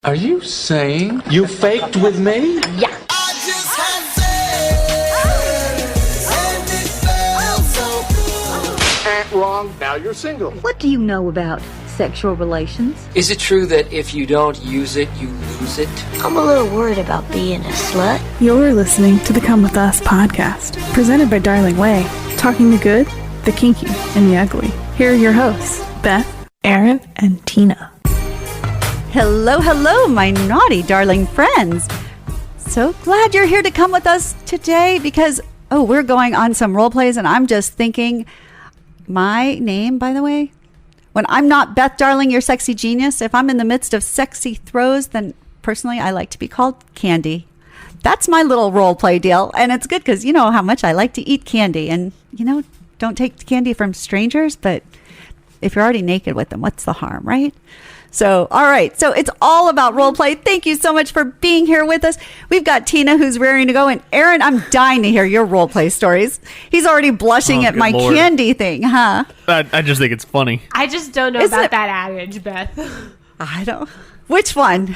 Are you saying you faked with me? Yeah. I just had sex, and it felt so good. Wrong. Now you're single. What do you know about sexual relations? Is it true that if you don't use it, you lose it? I'm a little worried about being a slut. You're listening to the Come With Us podcast, presented by Darling Way, talking the good, the kinky, and the ugly. Here are your hosts, Beth, Aaron, and Tina. Hello, hello, my naughty darling friends. So glad you're here to come with us today because, we're going on some role plays and I'm just thinking, my name, by the way, when I'm not Beth Darling, your sexy genius, if I'm in the midst of sexy throes, then personally I like to be called Candy. That's my little role play deal. And it's good because you know how much I like to eat candy. And, don't take candy from strangers, but if you're already naked with them, what's the harm, right? So, all right. So it's all about role play. Thank you so much for being here with us. We've got Tina who's raring to go. And Aaron, I'm dying to hear your role play stories. He's already blushing at my Lord. Candy thing, huh? I just think it's funny. I just don't know about that adage, Beth. I don't. Which one?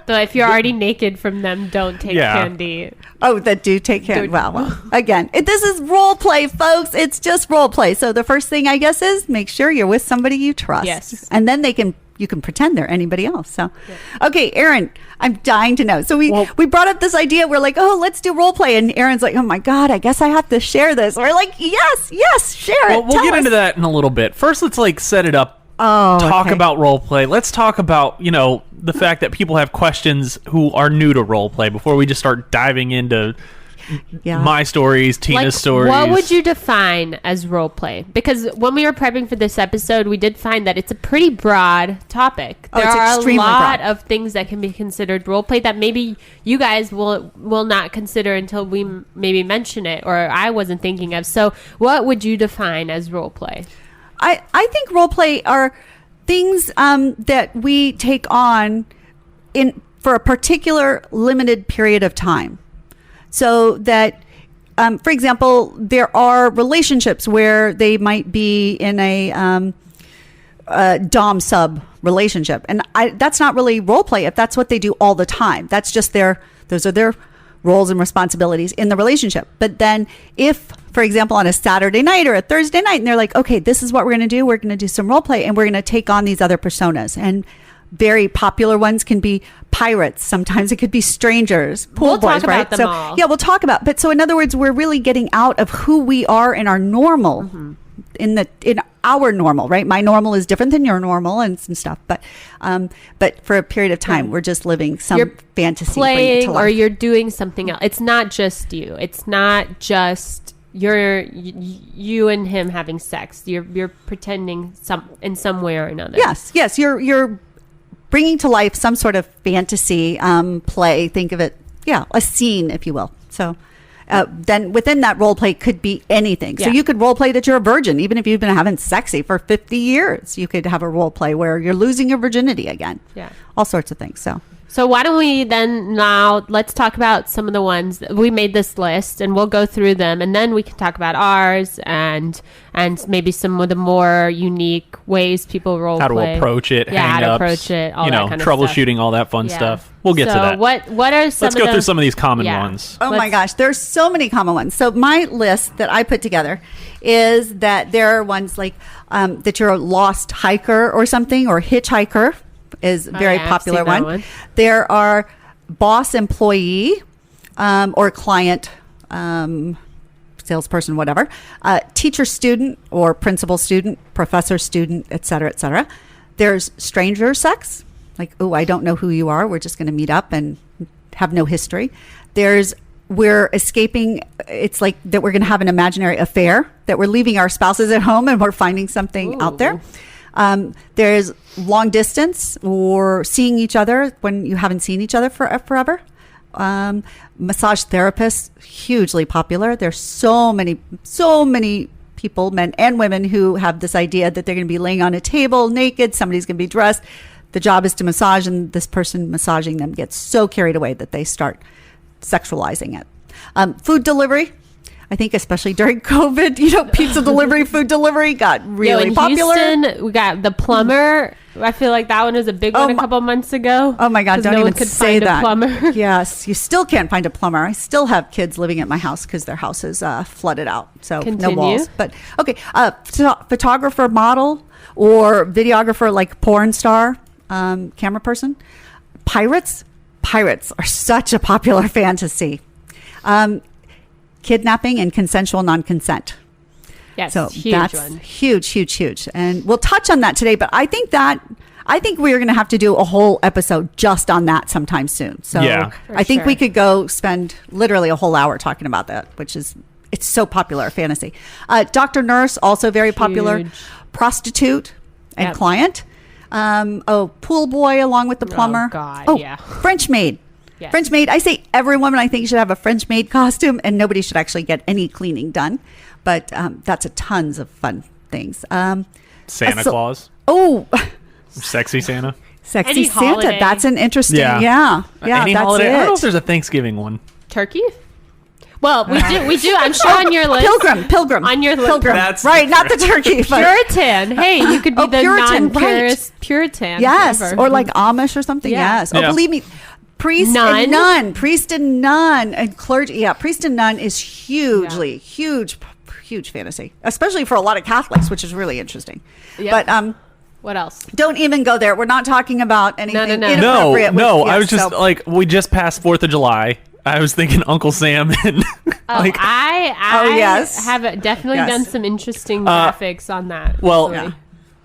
So if you're already naked from them, don't take candy. Oh, that do take candy. Well, again, this is role play, folks. It's just role play. So the first thing I guess is make sure you're with somebody you trust. Yes. And then you can pretend they're anybody else. So, okay, Aaron, I'm dying to know. So we brought up this idea. We're like, let's do role play. And Aaron's like, oh my God, I guess I have to share this. We're like, yes, share it. Well, we'll get into that in a little bit. First, let's set it up. Talk about role play. Let's talk about, the fact that people have questions who are new to role play before we just start diving into my stories, Tina's stories. What would you define as role play? Because when we were prepping for this episode, we did find that it's a pretty broad topic. There are a lot of things that can be considered role play that maybe you guys will not consider until we maybe mention it, or I wasn't thinking of. So what would you define as role play? I think role play are things that we take on for a particular limited period of time. So that, for example, there are relationships where they might be in a dom-sub relationship. And that's not really role play if that's what they do all the time. That's just those are their roles and responsibilities in the relationship. But then if, for example, on a Saturday night or a Thursday night, and they're like, okay, this is what we're going to do. We're going to do some role play and we're going to take on these other personas. And very popular ones can be pirates. Sometimes it could be strangers, pool boys, right? Them all. Yeah, we'll talk about. But so in other words, we're really getting out of who we are in our normal, in our normal, right? My normal is different than your normal and some stuff. But for a period of time, we're just living some fantasy. Playing or you're doing something else. It's not just you. It's not just you and him having sex. You're pretending in some way or another. Yes. You're bringing to life some sort of fantasy play. Think of it, a scene, if you will. So then within that role play could be anything. So you could role play that you're a virgin, even if you've been having sexy for 50 years. You could have a role play where you're losing your virginity again. Yeah, all sorts of things. So why don't we then now let's talk about some of the ones that we made this list and we'll go through them and then we can talk about ours and maybe some of the more unique ways people role play. How to approach it, how to approach it, all that kind of troubleshooting, all that fun stuff. We'll get to that. What are some Let's go through some of these common ones. Oh my gosh, there's so many common ones. So my list that I put together is that there are ones like that you're a lost hiker or something, or hitchhiker is a very popular one. There are boss employee or client, salesperson, whatever, teacher student or principal student, professor student, et cetera, et cetera. There's stranger sex, like, I don't know who you are. We're just going to meet up and have no history. We're escaping. It's like that we're going to have an imaginary affair, that we're leaving our spouses at home and we're finding something out there. There's long distance or seeing each other when you haven't seen each other forever. Massage therapists, hugely popular. There's so many people, men and women, who have this idea that they're going to be laying on a table naked. Somebody's going to be dressed. The job is to massage, and this person massaging them gets so carried away that they start sexualizing it. Food delivery. I think especially during COVID, pizza delivery, food delivery got really popular. Houston, we got the Plumber I feel like that one was a big one a couple months ago. Oh my God, don't even say that. A plumber. Yes, you still can't find a plumber. I still have kids living at my house because their house is flooded out. So Continue. No walls. But okay, photographer, model, or videographer like porn star, camera person. Pirates are such a popular fantasy. Kidnapping and consensual non-consent. Yes, so huge that's one. huge. And we'll touch on that today, but I think we're going to have to do a whole episode just on that sometime soon. So Yeah. I think we could go spend literally a whole hour talking about that, it's so popular, fantasy. Dr. Nurse, also very popular. Prostitute and client. Pool boy along with the plumber. Oh, God, yeah. French maid. Yes. French maid. I say every woman I think should have a French maid costume, and nobody should actually get any cleaning done. But that's a tons of fun things. Santa Claus. Oh, Sexy Santa. Sexy Any Santa. holiday. That's an interesting. Yeah. Yeah. Any That's holiday. it. I don't know if there's a Thanksgiving one. Turkey? Well, we do. I'm sure on your list. Pilgrim. On your list. Pilgrim. That's right, not the turkey. But Puritan. Hey, you could be the Puritan, non-purist Puritan. yes, ever. or like Amish or something. Yeah. Yes. Oh, Yeah. believe me. Priest and nun. Priest and nun and clergy. Yeah, priest and nun is huge fantasy, especially for a lot of Catholics, which is really interesting. Yep. But what else? don't even go there. We're not talking about anything No. inappropriate. No. Yes, I was just we just passed 4th of July. I was thinking Uncle Sam and like. I yes. have definitely Yes. done some interesting graphics on that. Well, recently.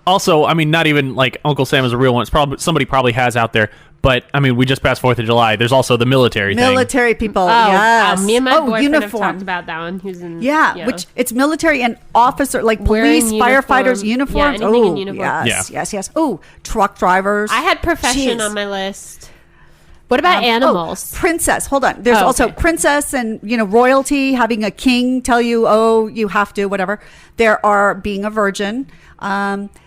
also, I mean, not even like Uncle Sam is a real one. It's probably somebody has out there. But I mean, we just passed 4th of July. There's also the military thing. military people. Yes. Me and my boyfriend have uniform. talked about that one. Who's in Which it's military and officer, like Wearing police, firefighters, uniforms. Yeah, anything in uniform. Yes. Oh, truck drivers. I had profession Jeez. on my list. What about animals? Princess. Hold on. There's also okay. princess and, royalty, having a king tell you, you have to, whatever. There are being a virgin.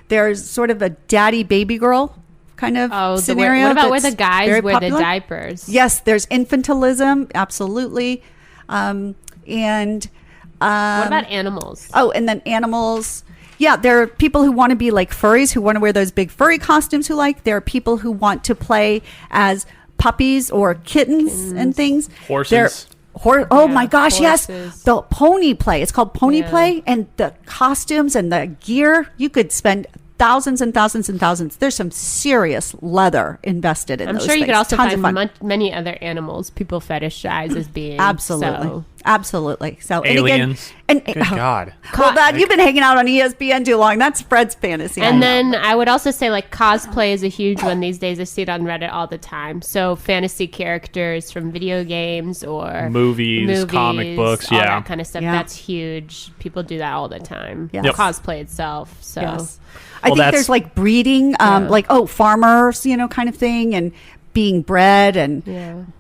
There's sort of a daddy baby girl kind of scenario. What about where the that's guys very wear popular? the diapers? Yes, there's infantilism. Absolutely. And what about animals? Oh, and then animals. Yeah, there are people who want to be like furries, who want to wear those big furry costumes There are people who want to play as puppies or kittens and things. Horses. Oh my gosh, horses. yes. The pony play. It's called pony play. And the costumes and the gear, you could spend thousands and thousands and thousands. There's some serious leather invested in I'm those sure you things. could also Tons of find fun. many other animals people fetishize as being. Absolutely. So. Absolutely. So Aliens. And Good God. Well, that you've been hanging out on ESPN too long. That's Fred's fantasy. And then I would also say like cosplay is a huge one these days. I see it on Reddit all the time. So fantasy characters from video games or movies, comic books, all yeah, that kind of stuff. Yeah. That's huge. People do that all the time. Yes. Yep. Cosplay itself. So Yes. I think there's like breeding, like farmers, kind of thing, and being bred and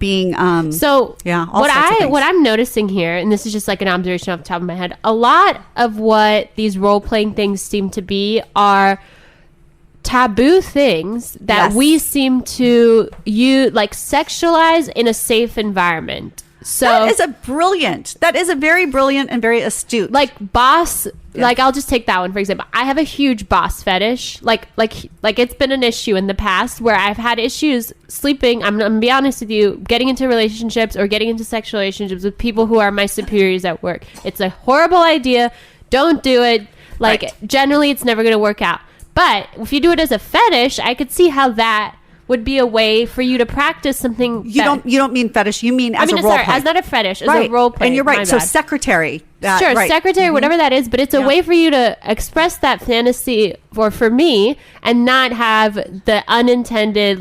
being so all sorts of things. what I'm noticing here, and this is just like an observation off the top of my head, a lot of what these role playing things seem to be are taboo things that we seem to sexualize in a safe environment. So that is a very brilliant and very astute. Like boss, like I'll just take that one for example. I have a huge boss fetish. Like it's been an issue in the past where I've had issues sleeping. I'm gonna be honest with you, getting into relationships or getting into sexual relationships with people who are my superiors at work. It's a horrible idea. Don't do it. Generally, it's never gonna work out. But if you do it as a fetish, I could see how that would be a way for you to practice something. You don't mean fetish. You mean as a role play. As not a fetish, as a role play. And you're right. My So bad. secretary. Secretary, whatever that is, but it's a way for you to express that fantasy for me and not have the unintended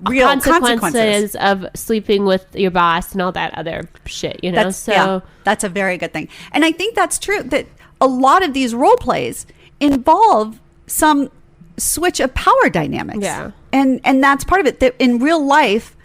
real consequences of sleeping with your boss and all that other shit, That's a very good thing. And I think that's true that a lot of these role plays involve some switch of power dynamics. Yeah. And that's part of it, that in real life,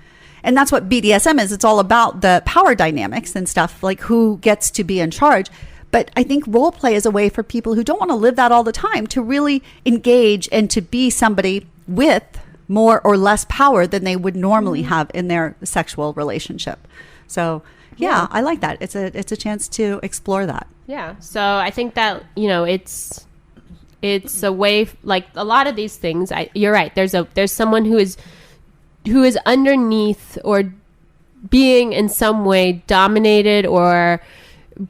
and that's what BDSM is. It's all about the power dynamics and stuff, like who gets to be in charge. But I think role play is a way for people who don't want to live that all the time to really engage and to be somebody with more or less power than they would normally have in their sexual relationship. So yeah, I like that. It's a chance to explore that. Yeah. So I think that, It's a way, like a lot of these things. You're right. There's someone who is underneath or being in some way dominated or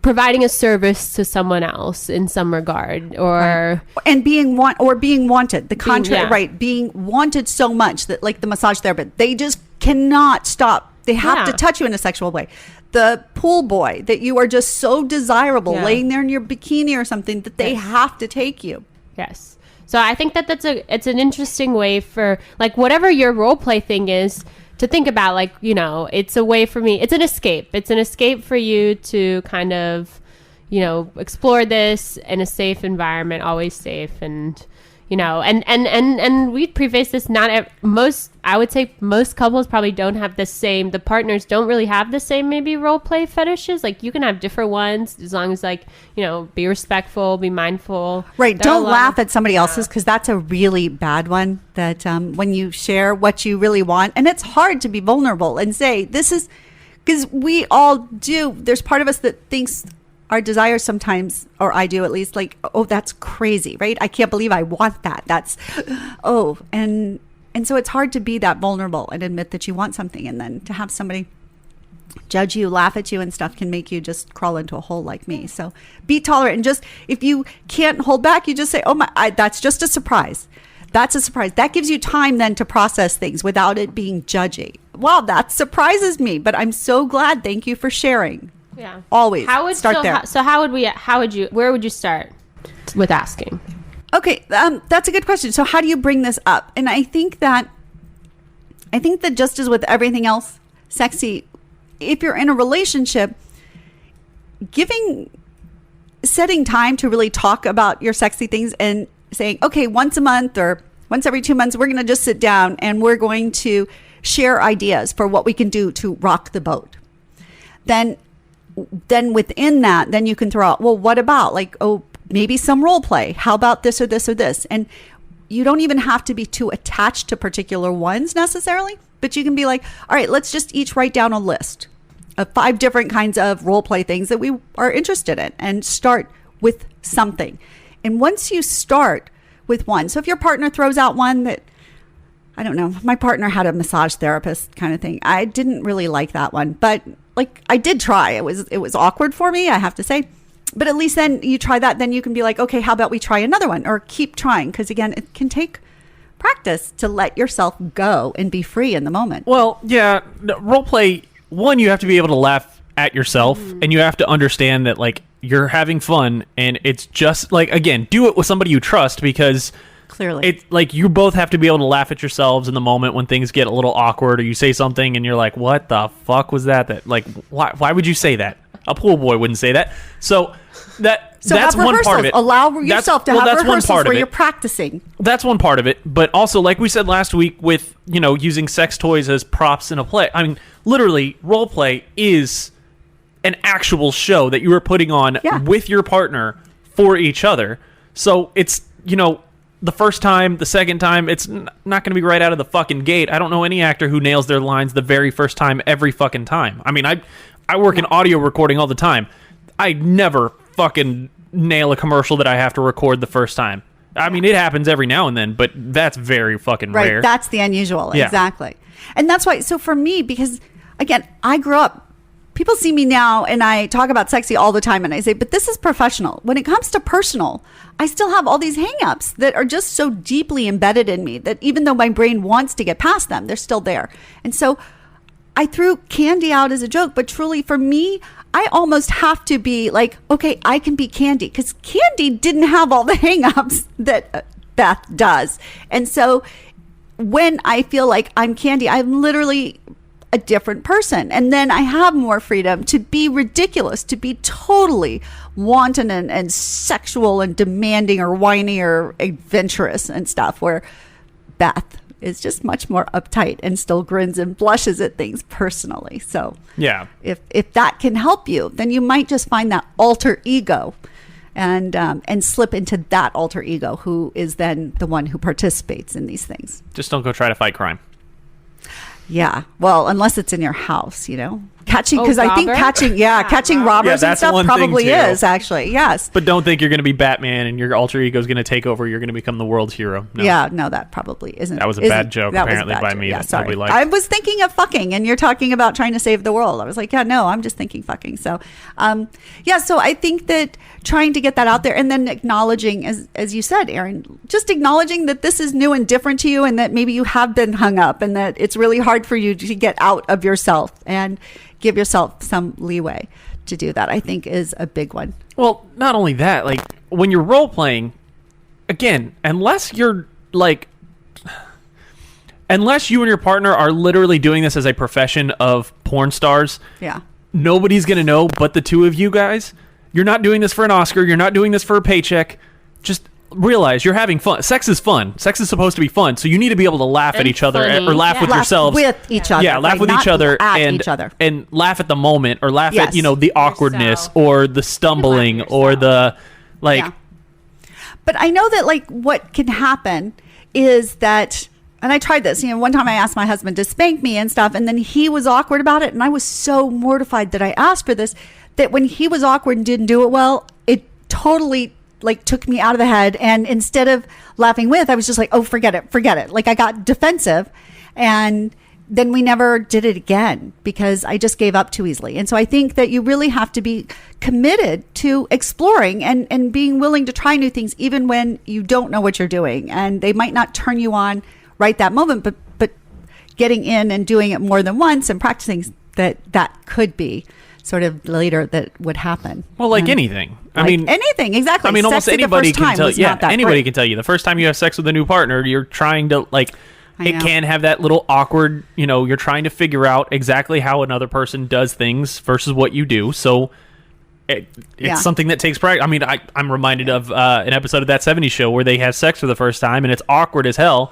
providing a service to someone else in some regard, or and being wanted. The contrary, right? Being wanted so much that, like the massage therapist, they just cannot stop. They have to touch you in a sexual way. The pool boy, that you are just so desirable, laying there in your bikini or something, that they have to take you. Yes. So I think it's an interesting way for, like, whatever your role play thing is, to think about, like, you know, it's a way for me. It's an escape. It's an escape for you to kind of, you know, explore this in a safe environment, always safe. And, you know, and we preface this, I would say most couples probably don't have the partners don't really have the same maybe role play fetishes. Like, you can have different ones as long as, like, you know, be respectful, be mindful. Right. Don't laugh at somebody else's, because that's a really bad one, that when you share what you really want, and it's hard to be vulnerable and say, this is, because we all do. There's part of us that thinks our desires sometimes, or I do at least, like, oh, that's crazy, right? I can't believe I want that. That's, and so it's hard to be that vulnerable and admit that you want something, and then to have somebody judge you, laugh at you and stuff can make you just crawl into a hole like me. So be tolerant, and just, if you can't hold back, you just say, oh my, that's just a surprise. That's a surprise. That gives you time then to process things without it being judgy. Wow, that surprises me, but I'm so glad. Thank you for sharing. Yeah. Always start there. Where would you start with asking? Okay. That's a good question. So how do you bring this up? And I think that just as with everything else, sexy, if you're in a relationship, setting time to really talk about your sexy things and saying, okay, once a month or once every 2 months, we're going to just sit down and we're going to share ideas for what we can do to rock the boat. Then within that, then you can throw out, well, what about, like, oh, maybe some role play. How about this or this or this? And you don't even have to be too attached to particular ones necessarily, but you can be like, all right, let's just each write down a list of 5 different kinds of role play things that we are interested in, and start with something. And once you start with one, so if your partner throws out one that, I don't know, my partner had a massage therapist kind of thing. I didn't really like that one, but like, I did try. It was awkward for me, I have to say. But at least then you try that, then you can be like, okay, how about we try another one, or keep trying? Because again, it can take practice to let yourself go and be free in the moment. Well, yeah, role play, one, you have to be able to laugh at yourself, and you have to understand that, like, you're having fun, and it's just, like, again, do it with somebody you trust, because clearly it's like you both have to be able to laugh at yourselves in the moment when things get a little awkward, or you say something and you're like, what the fuck was that like, why would you say that? A pool boy wouldn't say that. So that's one part of it. Allow yourself to have rehearsals where you're practicing. That's one part of it. But also, like we said last week, with, you know, using sex toys as props in a play, I mean, literally, role play is an actual show that you are putting on with your partner for each other. So it's, you know, the first time, the second time, it's not going to be right out of the fucking gate. I don't know any actor who nails their lines the very first time every fucking time. I mean, I work in audio recording all the time. I never fucking nail a commercial that I have to record the first time. I mean, it happens every now and then, but that's very fucking rare. Right, that's the unusual. Yeah. Exactly. And that's why, so for me, because again, I grew up, people see me now and I talk about sexy all the time and I say, but this is professional. When it comes to personal, I still have all these hangups that are just so deeply embedded in me that even though my brain wants to get past them, they're still there. And so I threw candy out as a joke, but truly for me, I almost have to be like, okay, I can be Candy, because Candy didn't have all the hangups that Beth does. And so when I feel like I'm Candy, I'm literally a different person. And then I have more freedom to be ridiculous, to be totally wanton and sexual and demanding or whiny or adventurous and stuff, where Beth is just much more uptight and still grins and blushes at things personally. So yeah, if that can help you, then you might just find that alter ego and slip into that alter ego, who is then the one who participates in these things. Just don't go try to fight crime. Yeah. Well, unless it's in your house, catching, because I think robber? catching robbers and that's stuff one thing, probably too. is actually. Yes. But don't think you're going to be Batman and your alter ego is going to take over. You're going to become the world's hero. No. Yeah, no, that probably isn't. That was a bad joke, apparently, by me. Yeah, that sorry. nobody liked. I was thinking of fucking, and you're talking about trying to save the world. I was like, yeah, no, I'm just thinking fucking. So, so I think that trying to get that out there, and then acknowledging, as you said, Aaron, just acknowledging that this is new and different to you, and that maybe you have been hung up, and that it's really hard for you to get out of yourself and give yourself some leeway to do that, I think is a big one. Well, not only that, like when you're role playing, again, unless you and your partner are literally doing this as a profession of porn stars, yeah, nobody's going to know but the two of you guys. You're not doing this for an Oscar. You're not doing this for a paycheck. Just realize you're having fun. Sex is fun. Sex is supposed to be fun. So you need to be able to laugh at each other or laugh with yourselves. With each other. Yeah, laugh with each other and laugh at the moment, or laugh at, Yes. the awkwardness or the stumbling or the Yeah. But I know that what can happen is that, and I tried this, one time I asked my husband to spank me and stuff, and then he was awkward about it, and I was so mortified that I asked for this, that when he was awkward and didn't do it well, it totally took me out of the head. And instead of laughing with, I was just like, oh, forget it. Like I got defensive, and then we never did it again because I just gave up too easily. And so I think that you really have to be committed to exploring and being willing to try new things, even when you don't know what you're doing. And they might not turn you on right that moment, but getting in and doing it more than once and practicing that could be sort of later that would happen. Well, anything. Anything, exactly. I mean, almost Sex anybody can tell. Yeah, anybody great. can tell you. The first time you have sex with a new partner, you're trying to I it know. can have that little awkward. You're trying to figure out exactly how another person does things versus what you do. So it's something that takes practice. I mean, I'm reminded of an episode of That 70s Show where they have sex for the first time, and it's awkward as hell.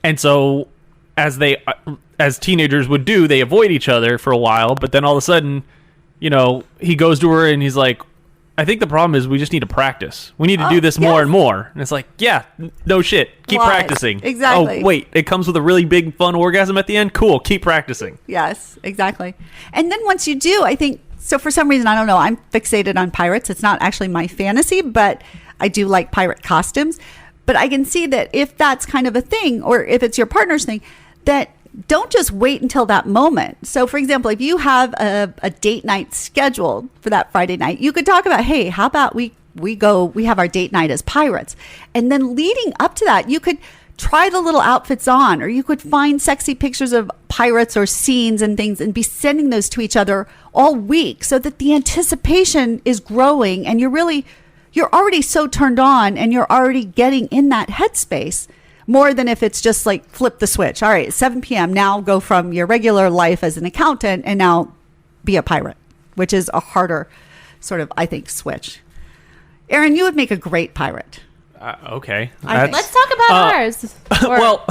And so, as teenagers would do, they avoid each other for a while. But then all of a sudden, he goes to her and he's like, I think the problem is we just need to practice. We need to do this more and more. And it's like, yeah, no shit. Keep practicing. Exactly. Oh, wait, it comes with a really big, fun orgasm at the end? Cool. Keep practicing. Yes, exactly. And then once you do, I think, so for some reason, I don't know, I'm fixated on pirates. It's not actually my fantasy, but I do like pirate costumes. But I can see that if that's kind of a thing, or if it's your partner's thing, that don't just wait until that moment. So, for example, if you have a date night scheduled for that Friday night, you could talk about, hey, how about we have our date night as pirates? And then leading up to that, you could try the little outfits on, or you could find sexy pictures of pirates or scenes and things and be sending those to each other all week, so that the anticipation is growing and you're already so turned on and you're already getting in that headspace. More than if it's just flip the switch. All right, 7 p.m. Now go from your regular life as an accountant and now be a pirate, which is a harder sort of, I think, switch. Aaron, you would make a great pirate. Okay. Let's talk about ours. Well,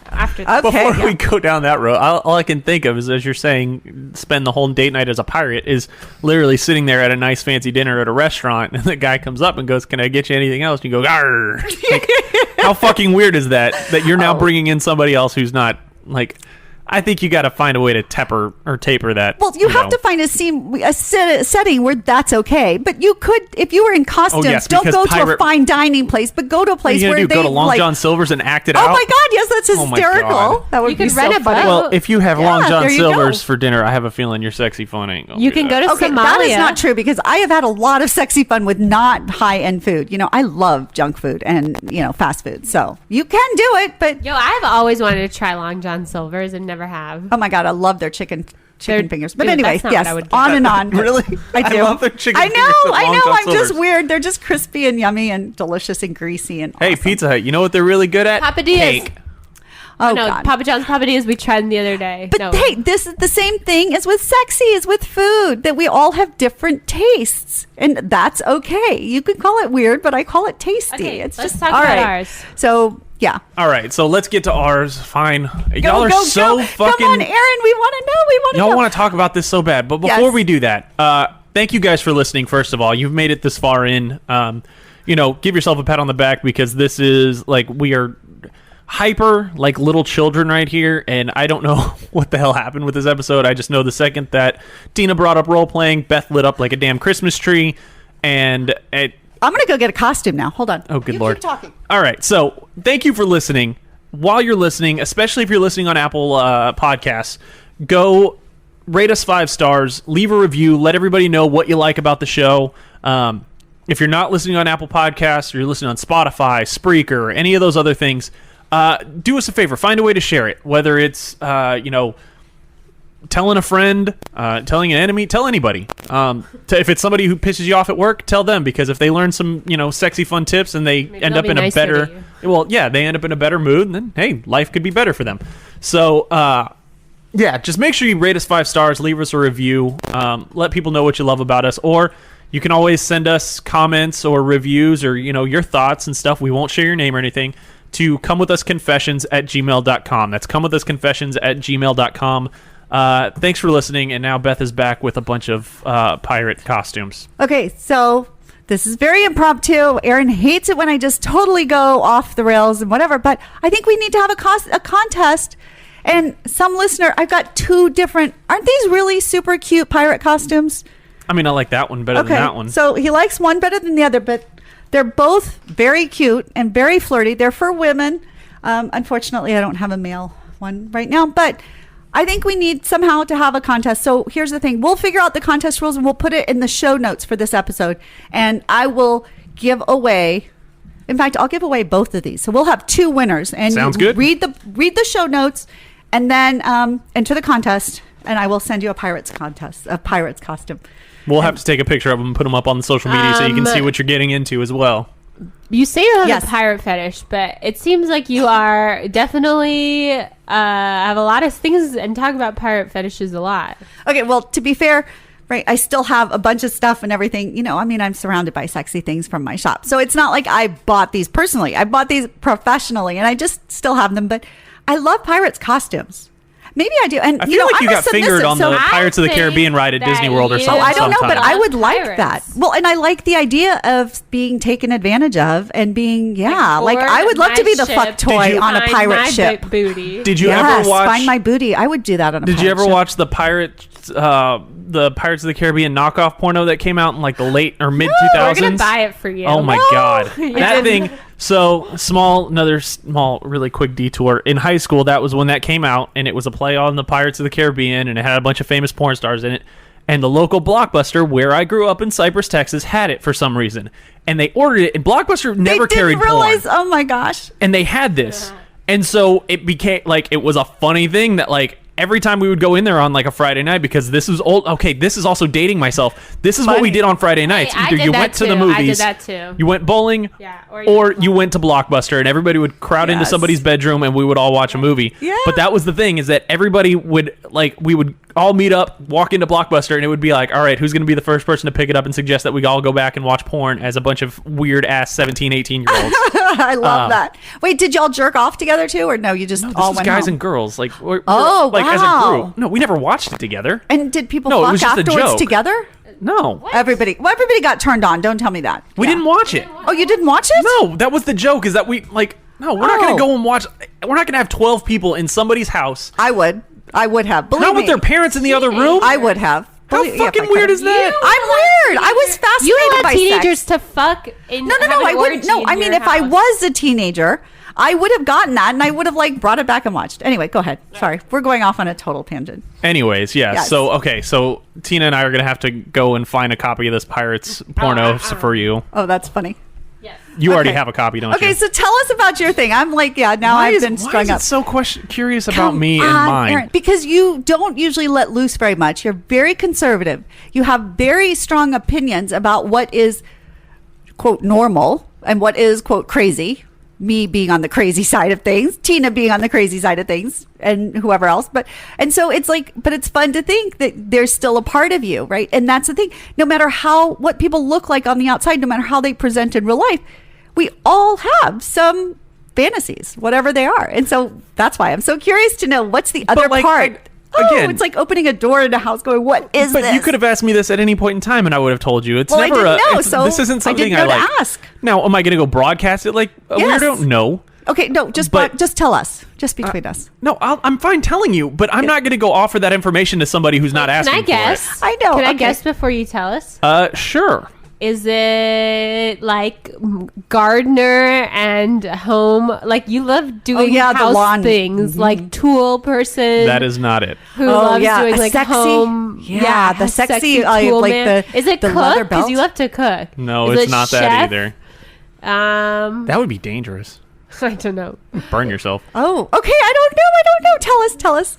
after before we go down that road, all I can think of is, as you're saying, spend the whole date night as a pirate, is literally sitting there at a nice fancy dinner at a restaurant, and the guy comes up and goes, "Can I get you anything else?" And you go, "Arr!" How fucking weird is that? That you're now bringing in somebody else who's not I think you got to find a way to taper that. Well, you have to find a setting where that's okay. But you could, if you were in costumes, don't go to a fine dining place, but go to a place where they go to Long John Silver's and act it out. Oh my God, yes, that's hysterical. God. That would be so funny. Well, if you have Long John Silver's for dinner, I have a feeling your sexy fun ain't gonna You can go to Somalia. That is not true, because I have had a lot of sexy fun with not high-end food. I love junk food and, fast food. So you can do it, but... I've always wanted to try Long John Silver's and never have. Oh my God, I love their chicken fingers. But anyway, that's not yes, what I would do. on and on. Really? I do. I love their chicken fingers. I know. John I'm just Silver's. weird. They're just crispy and yummy and delicious and greasy and Hey, awesome. Pizza Hut, you know what they're really good at? Papadillas. Cake. Oh, no, God. Papa John's Papadillas we tried them the other day. But no. hey, this is the same thing as with sexy, as with food, that we all have different tastes. And that's okay. You can call it weird, but I call it tasty. Okay, It's let's just talk all about right. ours. So, yeah. All right, so let's get to ours. Fine. Y'all are so fucking... Come on, Aaron. We want to know. Y'all want to talk about this so bad. But before we do that, thank you guys for listening, first of all. You've made it this far in. Give yourself a pat on the back, because this is, hyper like little children right here, and I don't know what the hell happened with this episode. I just know the second that Tina brought up role-playing, Beth lit up like a damn Christmas tree, and I'm gonna go get a costume now. Hold on. Oh, good Lord. Keep talking. All right, so thank you for listening. While you're listening, especially if you're listening on Apple Podcasts, go rate us 5 stars, leave a review, let everybody know what you like about the show. If you're not listening on Apple Podcasts, or you're listening on Spotify, Spreaker, or any of those other things, do us a favor. Find a way to share it, whether it's, telling a friend, telling an enemy, tell anybody. If it's somebody who pisses you off at work, tell them, because if they learn some, sexy, fun tips and they end up in a better, they end up in a better mood, then hey, life could be better for them. So, just make sure you rate us 5 stars, leave us a review, let people know what you love about us, or you can always send us comments or reviews or, your thoughts and stuff. We won't share your name or anything, to comewithusconfessions@gmail.com. That's comewithusconfessions@gmail.com. Thanks for listening, and now Beth is back with a bunch of pirate costumes. Okay, so this is very impromptu. Aaron hates it when I just totally go off the rails and whatever, but I think we need to have a contest. And some listener, I've got 2 different, aren't these really super cute pirate costumes? I mean, I like that one better than that one. So he likes one better than the other, but they're both very cute and very flirty. They're for women. Unfortunately, I don't have a male one right now, but I think we need somehow to have a contest. So here's the thing. We'll figure out the contest rules and we'll put it in the show notes for this episode. And I will give away, in fact, I'll give away both of these. So we'll have 2 winners. And sounds good. Read the show notes and then enter the contest. And I will send you a pirate's costume. We'll have to take a picture of them and put them up on the social media so you can see what you're getting into as well. You say you have a pirate fetish, but it seems like you are definitely have a lot of things and talk about pirate fetishes a lot. Okay, well, to be fair, right, I still have a bunch of stuff and everything. I'm surrounded by sexy things from my shop. So it's not like I bought these personally. I bought these professionally, and I just still have them. But I love pirates' costumes. Maybe I do. And I feel like you got fingered on the Pirates of the Caribbean ride at Disney World or something. Oh, I don't know, but I would like pirates. that. Well, and I like the idea of being taken advantage of and being, I would love to be the fuck toy on a pirate ship. Booty. Did you ever watch? Find my booty. I would do that on a pirate ship. Did you ever watch the Pirates of the Caribbean knockoff porno that came out in like the late or mid 2000s? We're gonna buy it for you. Oh my god, that thing. So another small, really quick detour. In high school, that was when that came out, and it was a play on the Pirates of the Caribbean, and it had a bunch of famous porn stars in it. And the local Blockbuster, where I grew up in Cypress, Texas, had it for some reason. And they ordered it, and Blockbuster never carried porn. Oh my gosh. And they had this. And so it became, it was a funny thing that, every time we would go in there on a Friday night, because this was old. Okay, this is also dating myself. This is what we did on Friday nights. Hey, either you went to the movies, I did that too. You went bowling, or you went to Blockbuster, and everybody would crowd into somebody's bedroom, and we would all watch a movie. Yeah. But that was the thing, is that everybody would we would all meet up, walk into Blockbuster, and it would be all right, who's going to be the first person to pick it up and suggest that we all go back and watch porn as a bunch of weird ass 17, 18-year-olds. I love that. Wait, did y'all jerk off together too, or no? You just all went guys home? And girls, as a wow. group. No, we never watched it together. And did people it fuck was just a afterwards joke. together? No. What? Everybody got turned on. Don't tell me that. We didn't watch it. Oh, you didn't watch it? No, that was the joke, is that we no, we're not going to go and watch. We're not going to have 12 people in somebody's house. I would have. Believe Not me. with their parents in the other room. I would have. How fucking weird is that? I'm weird. I was fascinated You let by teenagers sex. to fuck in No, I wouldn't. No, I mean, if I was a teenager, I would have gotten that, and I would have brought it back and watched. Anyway, go ahead. Sorry, we're going off on a total tangent. Anyways, yeah. Yes. So Tina and I are gonna have to go and find a copy of this Pirates porno for you. Oh, that's funny. Yes. You already have a copy, don't you? Okay, so tell us about your thing. I'm now I've been strung why up. is it so curious about Come me and on, mine? Aaron, because you don't usually let loose very much. You're very conservative. You have very strong opinions about what is, quote, normal and what is, quote, crazy. Me being on the crazy side of things, Tina being on the crazy side of things, and whoever else. But so it's but it's fun to think that there's still a part of you, right? And that's the thing. No matter what people look like on the outside, no matter how they present in real life, we all have some fantasies, whatever they are. And so that's why I'm so curious to know what's the other part. Again, it's like opening a door in a house going, what is this? But you could have asked me this at any point in time, and I would have told you. It's never I didn't know, so this isn't something I didn't know I like. to ask. Now, am I going to go broadcast it like a Yes. weirdo? No. Okay, no, just tell us. Just between us. No, I'm fine telling you, but I'm not going to go offer that information to somebody who's not asking Can I guess? for it. I know. Can I guess before you tell us? Sure. Is it like gardener and home? Like you love doing the house lawn things, like tool person. That is not it. Who loves doing a like sexy, home? Yeah, the sexy tool like man. Is it the cook? leather Because belt. you love to cook. No, Is it's it not chef? that either. That would be dangerous. I don't know. Burn yourself. Oh, okay. I don't know. Tell us.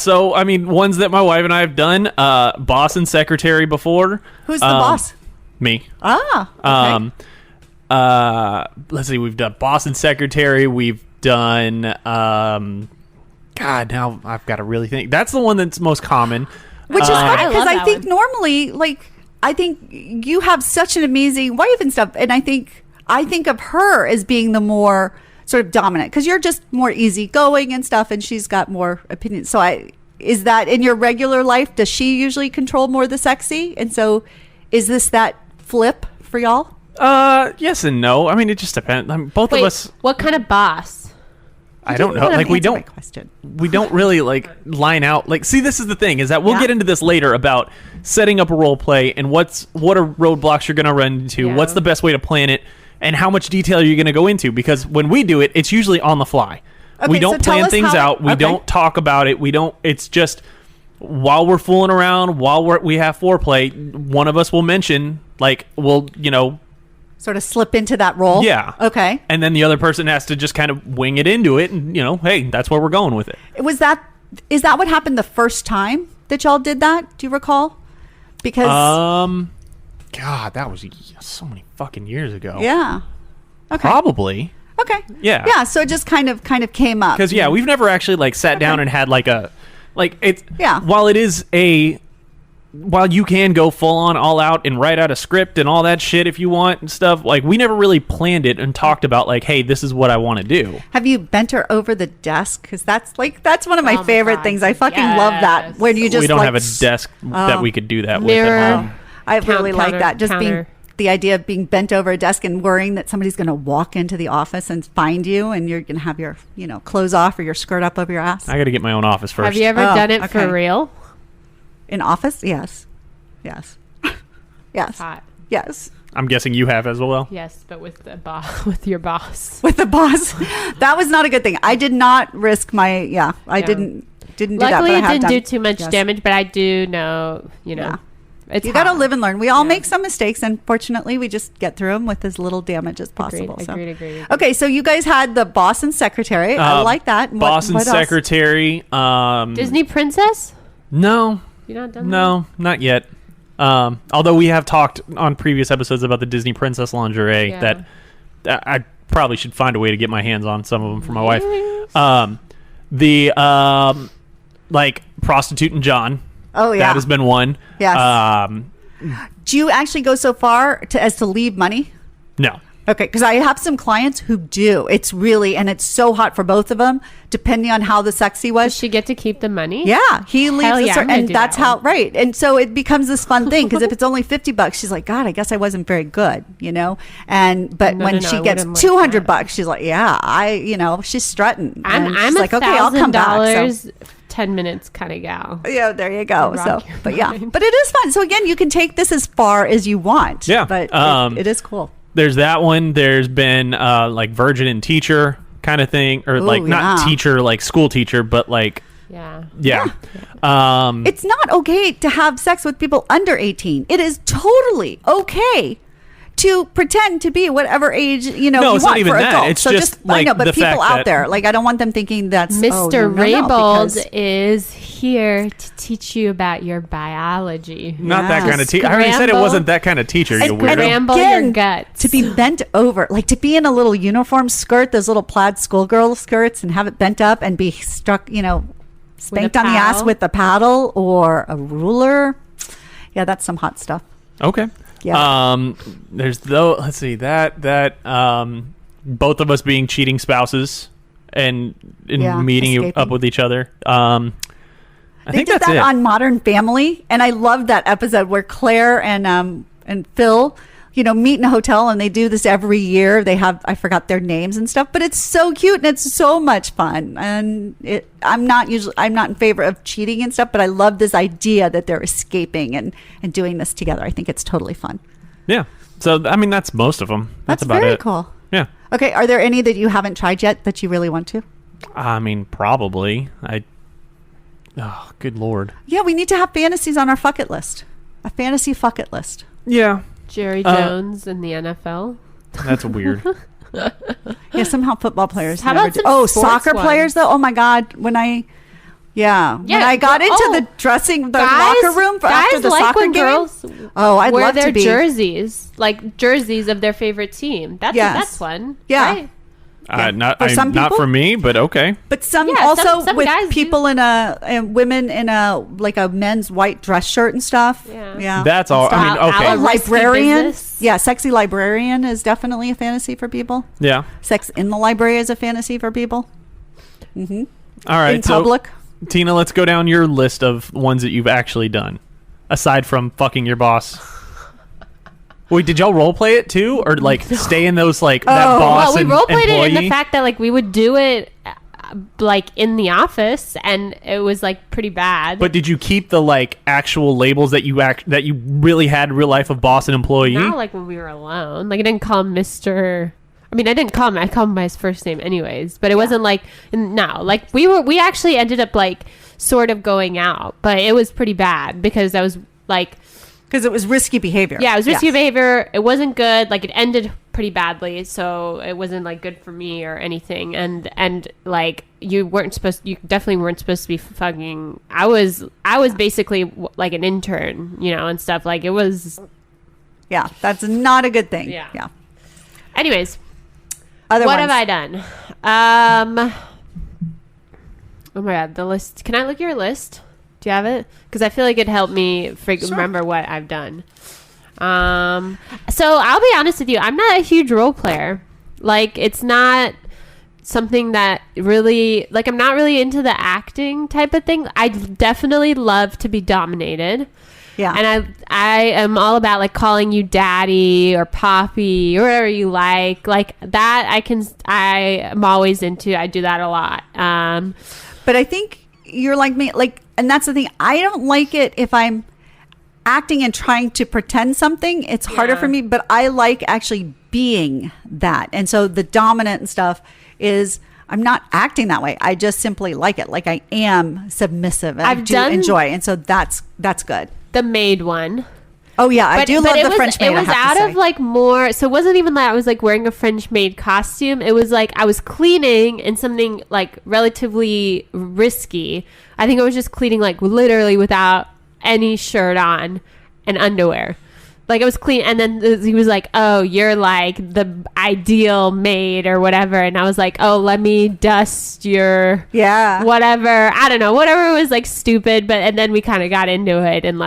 So I mean, ones that my wife and I have done, boss and secretary before. Who's the boss? Me. Okay. Let's see. We've done boss and secretary. We've done. God, now I've got to really think. That's the one that's most common. Which is funny because love I that think one. normally, like, I think you have such an amazing wife and stuff, and I think of her as being the more sort of dominant because you're just more easygoing and stuff, and she's got more opinions. So is that in your regular life? Does she usually control more the sexy? And so, is this that flip for y'all? Yes and no. I mean, it just depends. I mean, both Wait, of us. what kind of boss? I don't know. Like we don't. Question. We don't really like line out. Like, see, this is the thing is that we'll get into this later about setting up a role play and what are roadblocks you're going to run into. Yeah. What's the best way to plan it, and how much detail you're going to go into. Because when we do it, it's usually on the fly. Okay, we don't so tell plan us things how- out. We okay. don't talk about it. We don't. It's just while we're fooling around, while we have foreplay, one of us will mention like Sort of slip into that role. Yeah. Okay. And then the other person has to just kind of wing it into it, and hey, that's where we're going with it. Is that what happened the first time that y'all did that? Do you recall? Because God, that was so many fucking years ago. yeah. Okay. Probably. Okay. Yeah. Yeah. So it just kind of came up. Because we've never actually like sat down and had like a it's Yeah. While you can go full on all out and write out a script and all that shit if you want and stuff, like we never really planned it and talked about like, hey, this is what I want to do. Have you bent her over the desk? Because that's one of my Oh my favorite God. things. I fucking love that. Yes. When you just We don't like, have a desk that we could do that Mirror. with at home. I really like counter- that. Just counter. being the idea of being bent over a desk and worrying that somebody's going to walk into the office and find you, and you're going to have your clothes off or your skirt up over your ass. I got to get my own office first. Have you ever Oh, done it okay. for real? In office? Yes. Yes. Hot. Yes. I'm guessing you have as well. Yes, but with the boss, with your boss. With the boss. That was not a good thing. I did not risk my. Yeah. I didn't do that. Luckily, But I it have didn't done. do too much Yes. damage, but I do know, Yeah. it's You got to hot. live and learn. We all make some mistakes, and fortunately, we just get through them with as little damage as possible. Agreed. Okay, so you guys had the boss and secretary. I like that. And Boss and what else? secretary. Disney princess? No. You not done that? No, not yet. Although we have talked on previous episodes about the Disney princess lingerie that I probably should find a way to get my hands on some of them for my wife. Like Prostitute and John. Oh yeah, That has been one. Yes. Do you actually go so far as to leave money? No. Okay, because I have some clients who do. It's so hot for both of them, depending on how the sexy was. Does she get to keep the money? Yeah, he leaves, Hell yeah, I'm gonna and do that's that how one. right. And so it becomes this fun thing because if it's only $50, she's like, God, I guess I wasn't very good, And but when she I gets wouldn't like that. $200, she's like, yeah, she's strutting. I'm she's like, okay, I'll come back. So, 10 minutes kind of gal. yeah, there you go. Rock So, your but yeah, mind. but it is fun. So again, you can take this as far as you want. Yeah, but it is cool. There's that one. There's been like virgin and teacher kind of thing, or like not yeah. teacher, like school teacher, but like Yeah. yeah. It's not okay to have sex with people under 18. It is totally okay to pretend to be whatever age you No, it's want not even for that. adults. It's so just, I like, know, but the people fact out that- there, like I don't want them thinking that's Mr. no, Raybold because- is here to teach you about your biology. Not that Yeah. kind of teacher. I already said it Scramble- wasn't that kind of teacher, you And weirdo. Scramble again, your guts. to be bent over, like to be in a little uniform skirt, those little plaid schoolgirl skirts, and have it bent up and be struck, spanked on the ass paddle. with a paddle or a ruler. Yeah, that's some hot stuff. Okay. Yeah. There's let's see that both of us being cheating spouses and Yeah, meeting escaping. up with each other. I They think did that's that it. on Modern Family, and I loved that episode where Claire and Phil meet in a hotel, and they do this every year. They have, I forgot their names and stuff, but it's so cute and it's so much fun. And I'm not in favor of cheating and stuff, but I love this idea that they're escaping and doing this together. I think it's totally fun. Yeah. So, I mean, that's most of them. That's about very it. Cool. Yeah. Okay. Are there any that you haven't tried yet that you really want to? I mean, probably. Oh, good Lord. Yeah, we need to have fantasies on our fuck it list. A fantasy fuck it list. Yeah. Jerry Jones in the NFL. That's weird. Yeah, somehow football players. How about some soccer players though? Oh my God, when I got into the locker room after the soccer game. I'd wear love their to be jerseys, like jerseys of their favorite team. That's fun. Yeah. Right? Not some not people? for me, but okay. But some some with guys people and women in a men's white dress shirt and stuff. Yeah. That's all. I mean, okay. Our risky Librarian. business. Yeah, sexy librarian is definitely a fantasy for people. Yeah. Sex in the library is a fantasy for people. Mm-hmm. All right. In public. So, Tina, let's go down your list of ones that you've actually done, aside from fucking your boss. Wait, did y'all role play it too, or stay in those that boss? Well, we and role played employee? it in the fact that we would do it in the office, and it was pretty bad. But did you keep the actual labels that you really had in real life of boss and employee? Not when we were alone. I didn't call him Mr. I mean, I didn't call him. I called him by his first name, anyways. But it wasn't we actually ended up sort of going out, but it was pretty bad because I was because it was risky behavior. Yeah, it was risky behavior. It wasn't good. It ended pretty badly, so it wasn't good for me or anything. And you definitely weren't supposed to be fucking. I was basically an intern, and stuff. It was. Yeah, that's not a good thing. Yeah. Anyways, what have I done? Oh my God, the list. Can I look at your list? Do you have it? Because I feel like it'd help me remember what I've done. So I'll be honest with you. I'm not a huge role player. It's not something that really, I'm not really into the acting type of thing. I definitely love to be dominated. Yeah. And I am all about calling you daddy or poppy or whatever you like that. I am always into. I do that a lot. But I think you're like me, and that's the thing. I don't like it if I'm acting and trying to pretend something. It's harder for me, but I like actually being that. And so the dominant and stuff is, I'm not acting that way. I just simply like it. I am submissive and I do enjoy. And so that's good. The maid one. Oh yeah, I do love the French maid. It was out of more. So it wasn't even I was wearing a French maid costume. It was I was cleaning in something relatively risky. I think I was just cleaning literally without any shirt on and underwear. It was clean, and then he was "Oh, you're the ideal maid or whatever," and I was "Oh, let me dust your whatever." I don't know, whatever was stupid, but and then we kind of got into it and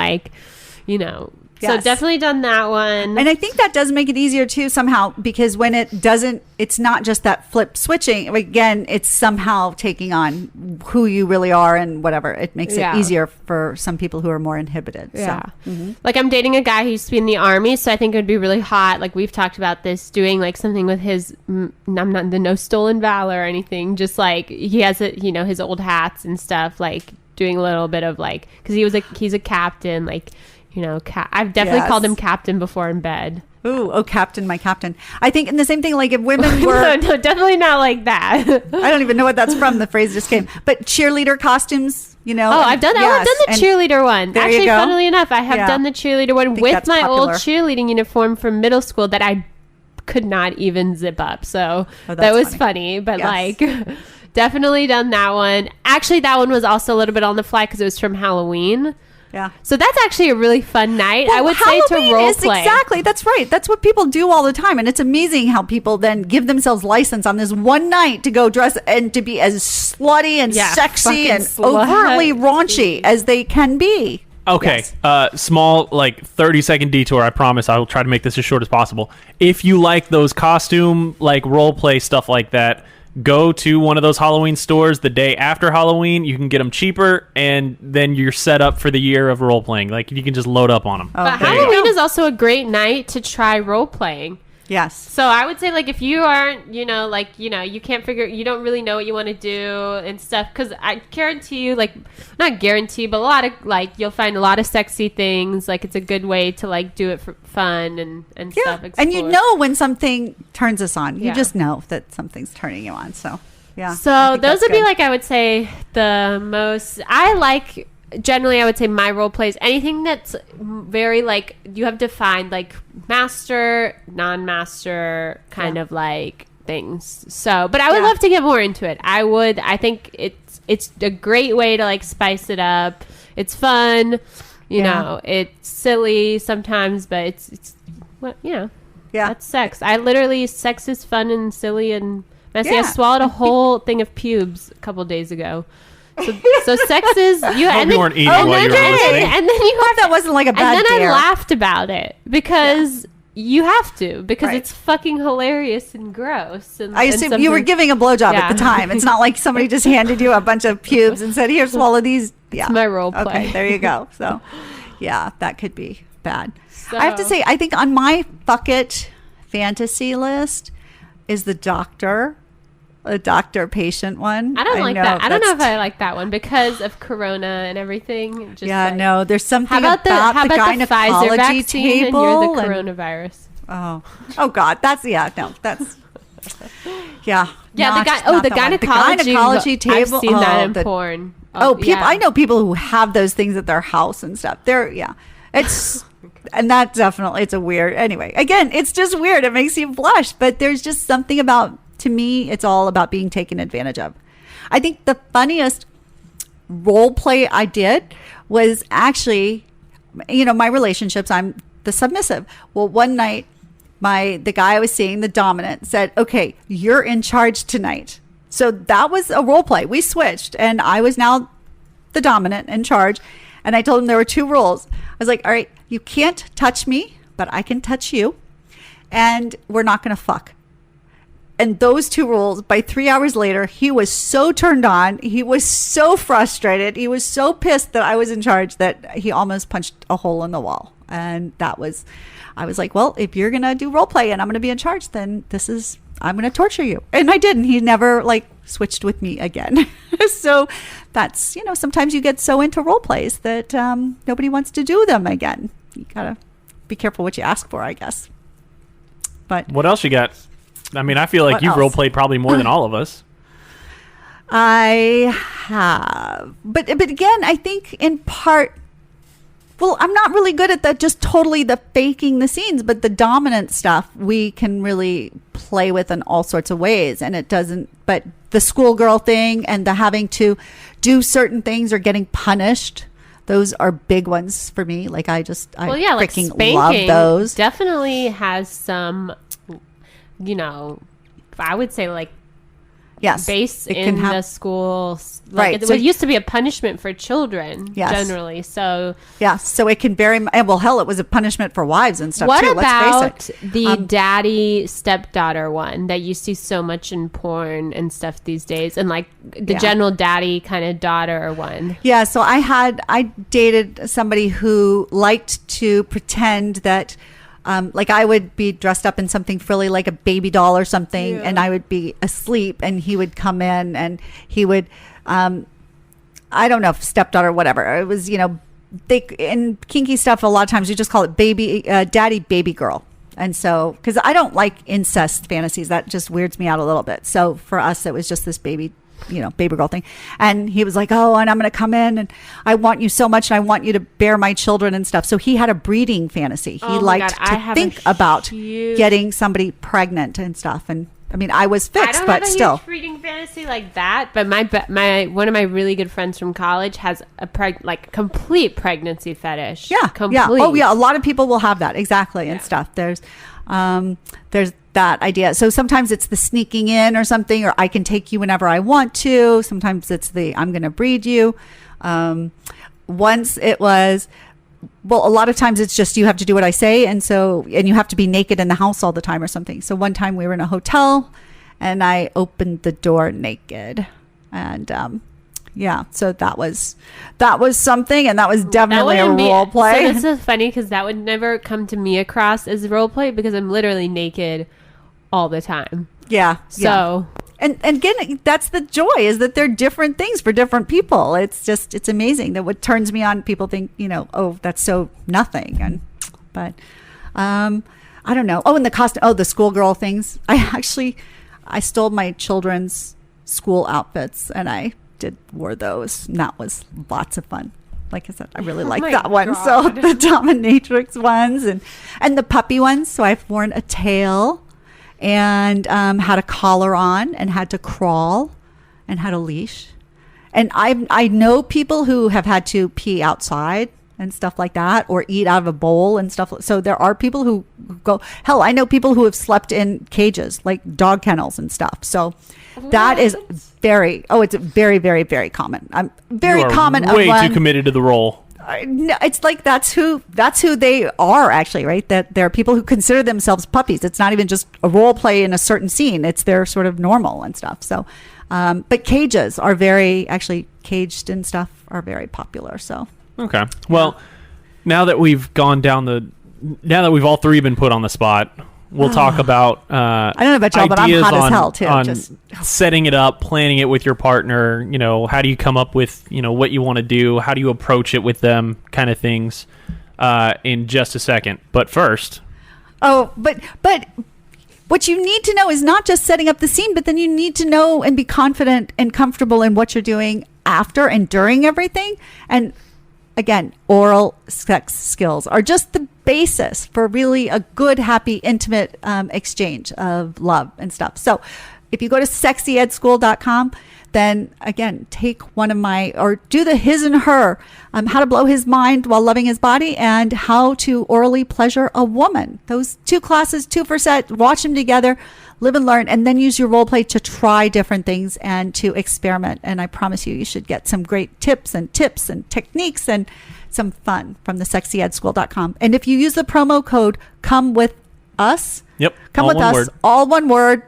So definitely done that one. And I think that does make it easier too somehow, because when it doesn't, it's not just that flip switching. Again, it's somehow taking on who you really are and whatever. It makes it easier for some people who are more inhibited. Yeah. So. Mm-hmm. I'm dating a guy who used to be in the army, so I think it would be really hot. We've talked about this, doing something with his, I'm not the no stolen valor or anything. Just he has his old hats and stuff, doing a little bit of because he's a captain, I've definitely called him captain before in bed. Ooh, captain, my captain. I think, and the same thing, if women were... no, definitely not like that. I don't even know what that's from. The phrase just came. But cheerleader costumes, Oh, I've done the cheerleader one. Actually, funnily enough, I have done the cheerleader one with my old cheerleading uniform from middle school that I could not even zip up. So that was funny. But definitely done that one. Actually, that one was also a little bit on the fly because it was from Halloween. Yeah. So that's actually a really fun night. Well, I would Halloween say to role play. Exactly. That's right. That's what people do all the time. And it's amazing how people then give themselves license on this one night to go dress and to be as slutty and sexy and overtly raunchy as they can be. Okay. Yes. Small 30-second detour. I promise I will try to make this as short as possible. If you like those costume role play stuff like that, go to one of those Halloween stores the day after Halloween. You can get them cheaper, and then you're set up for the year of role playing. Like, you can just load up on them. Oh, but Halloween is also a great night to try role playing. Yes. So I would say, like, if you aren't, you can't you don't really know what you want to do and stuff, because I guarantee you, like, not guarantee, but a lot of, like, you'll find a lot of sexy things. Like, it's a good way to, like, do it for fun and stuff. Explore. And you know when something turns us on. You just know that something's turning you on. So, yeah. So those would be, like, I would say the most, generally, I would say my role plays anything that's very, like, you have defined, like, master, non-master kind of, like, things. So, but I would love to get more into it. I think it's a great way to, like, spice it up. It's fun, you know, it's silly sometimes, but it's that's sex. Sex is fun and silly and messy. I swallowed a whole thing of pubes a couple days ago. So sex is you weren't eating while you were listening. And then you hope that wasn't like a bad and then dare. I laughed about it because you have to, because it's fucking hilarious and gross. And I assume you were giving a blowjob at the time. It's not like somebody just handed you a bunch of pubes and said, "Here, swallow these." Yeah, it's my role play. Okay, there you go. So, yeah, that could be bad. I have to say, I think on my bucket fantasy list is the doctor. A doctor-patient one. I don't like that. I don't know if I like that one because of Corona and everything. Just no. There's something how about the gynecology Pfizer vaccine table and you're the coronavirus? Oh God, that's yeah. The gynecology table. I've seen that in porn. I know people who have those things at their house and stuff. It's and that definitely it's a weird. Anyway, again, it's just weird. It makes you blush, but there's just something about. To me, it's all about being taken advantage of. I think the funniest role play I did was actually, my relationships, I'm the submissive. Well, one night, the guy I was seeing, the dominant, said, "Okay, you're in charge tonight." So that was a role play. We switched, and I was now the dominant in charge. And I told him there were two rules. I was like, "All right, you can't touch me, but I can touch you. And we're not going to fuck." And those two rules, by 3 hours later, he was so turned on. He was so frustrated. He was so pissed that I was in charge that he almost punched a hole in the wall. And I was like, well, if you're going to do role play and I'm going to be in charge, then I'm going to torture you. And I didn't. He never switched with me again. So that's, sometimes you get so into role plays that nobody wants to do them again. You got to be careful what you ask for, I guess. But what else you got? I mean, I feel like you've role played probably more than all of us. I have, but again, I think in part, well, I'm not really good at that. Just totally the faking the scenes, but the dominant stuff we can really play with in all sorts of ways, and it doesn't. But the schoolgirl thing and the having to do certain things or getting punished. Those are big ones for me. I freaking love those. Definitely has some. I would say based in the school, right? It used to be a punishment for children, generally. So so it can vary. Well, hell, it was a punishment for wives and stuff. What too, about let's face it. the daddy stepdaughter one that you see so much in porn and stuff these days, and the general daddy kind of daughter one? Yeah. So I dated somebody who liked to pretend that. I would be dressed up in something frilly, like a baby doll or something, and I would be asleep, and he would come in, and he would, I don't know if stepdaughter or whatever. It was, in kinky stuff, a lot of times you just call it daddy, baby girl. And so, because I don't like incest fantasies, that just weirds me out a little bit. So for us, it was just this baby girl thing. And he was like, "Oh, and I'm going to come in and I want you so much and I want you to bear my children and stuff." So he had a breeding fantasy. He liked to think about getting somebody pregnant and stuff. And I mean, I was fixed, but still. I don't have a huge breeding fantasy like that, but one of my really good friends from college has a complete pregnancy fetish. Yeah. Complete. Yeah. Oh yeah. A lot of people will have that. Exactly. And stuff. There's that idea. So sometimes it's the sneaking in or something, or I can take you whenever I want to. Sometimes it's the I'm going to breed you. Once it was, well, a lot of times it's just you have to do what I say, and you have to be naked in the house all the time or something. So one time we were in a hotel, and I opened the door naked. And so that was something, and that was definitely a role play. So this is funny because that would never come to me across as role play because I'm literally naked all the time. Yeah. So and again, that's the joy, is that they're different things for different people. It's amazing that what turns me on, people think, oh, that's so nothing. But I don't know. Oh, and the costume. Oh, the schoolgirl things. I stole my children's school outfits and I wore those, and that was lots of fun. Like I said, I really like that one. So the dominatrix ones and the puppy ones. So I've worn a tail and had a collar on and had to crawl and had a leash. And I know people who have had to pee outside and stuff like that, or eat out of a bowl and stuff. So there are people who go, hell, I know people who have slept in cages, like dog kennels and stuff. So that is it's very, very, very common. I'm very common. Way too committed to the role. It's like that's who they are, actually, right? That there are people who consider themselves puppies. It's not even just a role play in a certain scene. It's their sort of normal and stuff. So, but cages are caged and stuff are very popular. So. Okay. Well, now that we've all three been put on the spot, we'll talk about I don't know about y'all, but I'm hot as hell too. On setting it up, planning it with your partner. How do you come up with what you want to do? How do you approach it with them? Kind of things. In just a second, but first. Oh, but what you need to know is not just setting up the scene, but then you need to know and be confident and comfortable in what you're doing after and during everything. And again, oral sex skills are just the basis for really a good, happy, intimate exchange of love and stuff. So if you go to sexyedschool.com, then again, take one of or do the his and her, how to blow his mind while loving his body, and how to orally pleasure a woman. Those 2 classes, 2 per set, watch them together, live and learn, and then use your role play to try different things and to experiment. And I promise you should get some great tips and techniques and some fun from the sexyedschool.com. And if you use the promo code come with us, all one word,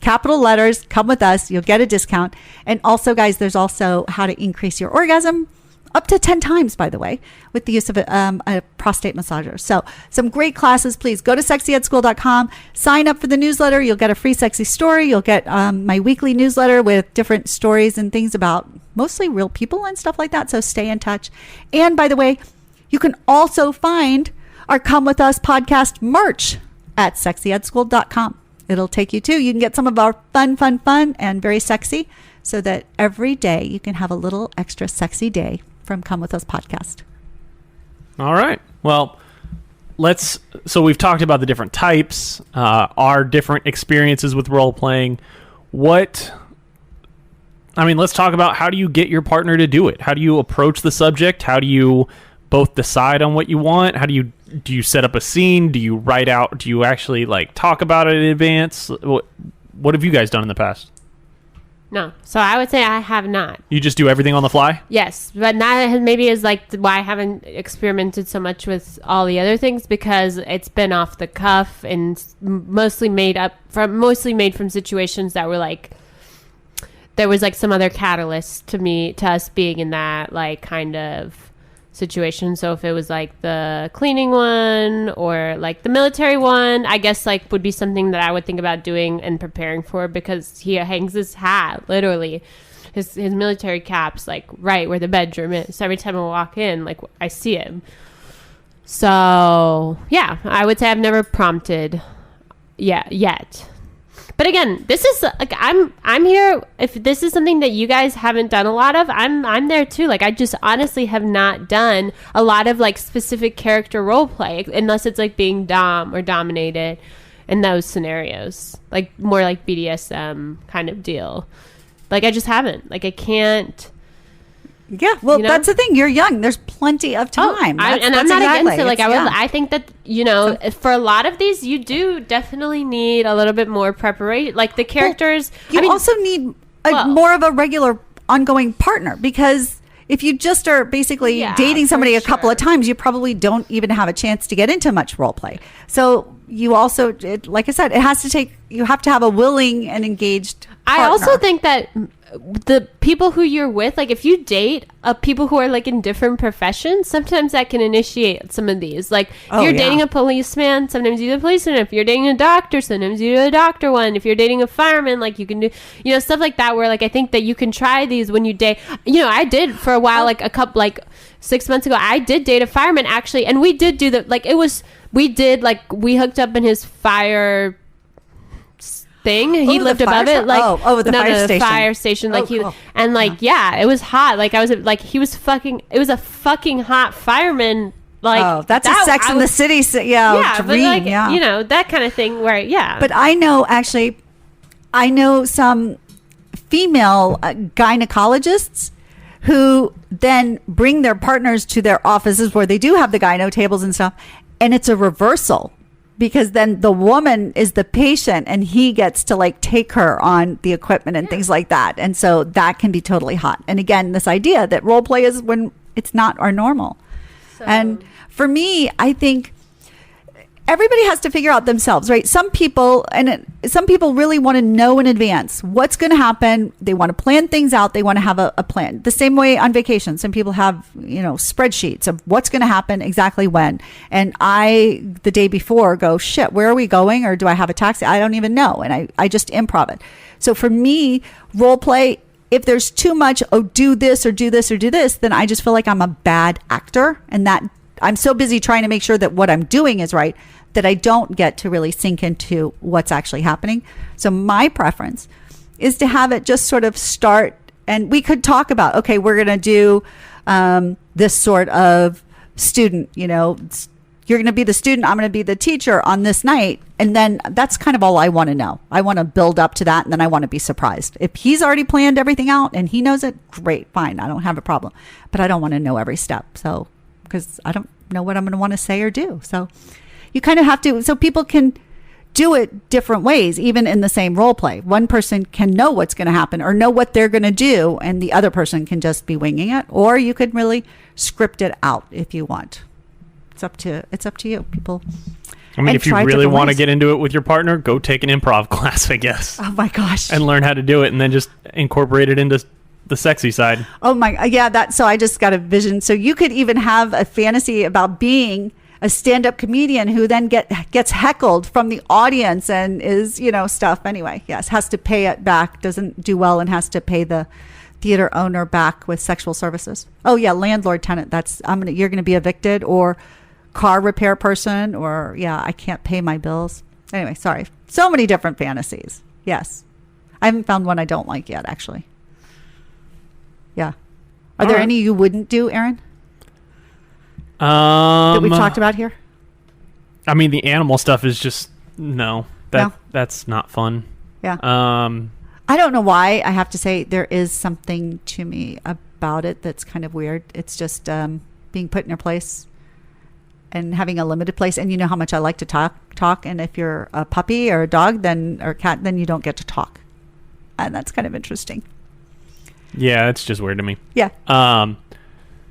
capital letters, come with us, you'll get a discount. And also, guys, there's also how to increase your orgasm up to 10 times, by the way, with the use of a prostate massager. So some great classes. Please go to sexyedschool.com, sign up for the newsletter. You'll get a free sexy story. You'll get my weekly newsletter with different stories and things about mostly real people and stuff like that. So stay in touch. And by the way, you can also find our Come With Us podcast merch at sexyedschool.com. It'll take you to. You can get some of our fun, and very sexy, so that every day you can have a little extra sexy day from Come With Us podcast. All right. Well, so we've talked about the different types, our different experiences with role playing. Let's talk about, how do you get your partner to do it? How do you approach the subject? How do you both decide on what you want? How do you set up a scene? Do you write out? Do you actually talk about it in advance? What have you guys done in the past? No. So I would say I have not. You just do everything on the fly? Yes. But that maybe is why I haven't experimented so much with all the other things, because it's been off the cuff and mostly made from situations that were there was some other catalyst to us being in that kind of situation. So if it was the cleaning one or the military one, I guess would be something that I would think about doing and preparing for, because he hangs his hat, literally his military cap's right where the bedroom is. So every time I walk in, I see him. So yeah, I would say I've never prompted yet. But again, this is I'm here. If this is something that you guys haven't done a lot of, I'm there too. I just honestly have not done a lot of specific character role play, unless it's being dom or dominated in those scenarios, more BDSM kind of deal. I just haven't. I can't. Yeah, well, that's the thing. You're young. There's plenty of time. I'm not against it. I think that, for a lot of these, you do definitely need a little bit more preparation. The characters. You also need more of a regular ongoing partner, because if you just are basically Yeah, dating somebody a for couple of sure. times, you probably don't even have a chance to get into much role play. So you also, like I said, you have to have a willing and engaged partner. I also think that the people who you're with, like if you date people who are like in different professions, sometimes that can initiate some of these. Like if you're dating a policeman, sometimes you do a policeman. If you're dating a doctor, sometimes you do a doctor one. If you're dating a fireman, like you can do, stuff like that, where like I think that you can try these when you date. I did for a while, like 6 months ago, I did date a fireman actually, and we did do we hooked up in his fire thing. He lived above it, like the fire station. Like cool. And like it was hot. Like I was like he was fucking. It was a fucking hot fireman. Like that's a Sex in the City. Dream. But like, that kind of thing. Where But I know some female gynecologists who then bring their partners to their offices where they do have the gyno tables and stuff, and it's a reversal. Because then the woman is the patient and he gets to like take her on the equipment and things like that. And so that can be totally hot. And again, this idea that role play is when it's not our normal. And for me, I think everybody has to figure out themselves, right? Some people really want to know in advance what's going to happen. They want to plan things out. They want to have a plan. The same way on vacation, some people have, spreadsheets of what's going to happen exactly when. And the day before go, shit, where are we going? Or do I have a taxi? I don't even know. And I just improv it. So for me, role play, if there's too much, do this or do this or do this, then I just feel like I'm a bad actor. And that I'm so busy trying to make sure that what I'm doing is right that I don't get to really sink into what's actually happening. So my preference is to have it just sort of start, and we could talk about, okay, we're going to do this sort of student, you're going to be the student, I'm going to be the teacher on this night. And then that's kind of all I want to know. I want to build up to that, and then I want to be surprised. If he's already planned everything out and he knows it, great, fine, I don't have a problem. But I don't want to know every step. So, because I don't know what I'm going to want to say or do. So you kind of have to, so people can do it different ways, even in the same role play. One person can know what's going to happen or know what they're going to do, and the other person can just be winging it. Or you could really script it out if you want. It's up to you, people. I mean, if you really want to get into it with your partner, go take an improv class, I guess. Oh my gosh. And learn how to do it, and then just incorporate it into the sexy side. Oh my, yeah, so I just got a vision. So you could even have a fantasy about being a stand-up comedian who then gets heckled from the audience and is, stuff. Anyway, yes, has to pay it back, doesn't do well, and has to pay the theater owner back with sexual services. Oh yeah, landlord tenant. You're gonna be evicted, or car repair person, or I can't pay my bills. Anyway, sorry. So many different fantasies. Yes, I haven't found one I don't like yet, actually. Yeah. Are there any you wouldn't do, Aaron? That we've talked about here? I mean, the animal stuff is just that's not fun. Yeah. I don't know why. I have to say there is something to me about it that's kind of weird. It's just being put in your place and having a limited place. And you know how much I like to talk. And if you're a puppy or a dog or a cat, then you don't get to talk. And that's kind of interesting. Yeah, it's just weird to me. Yeah.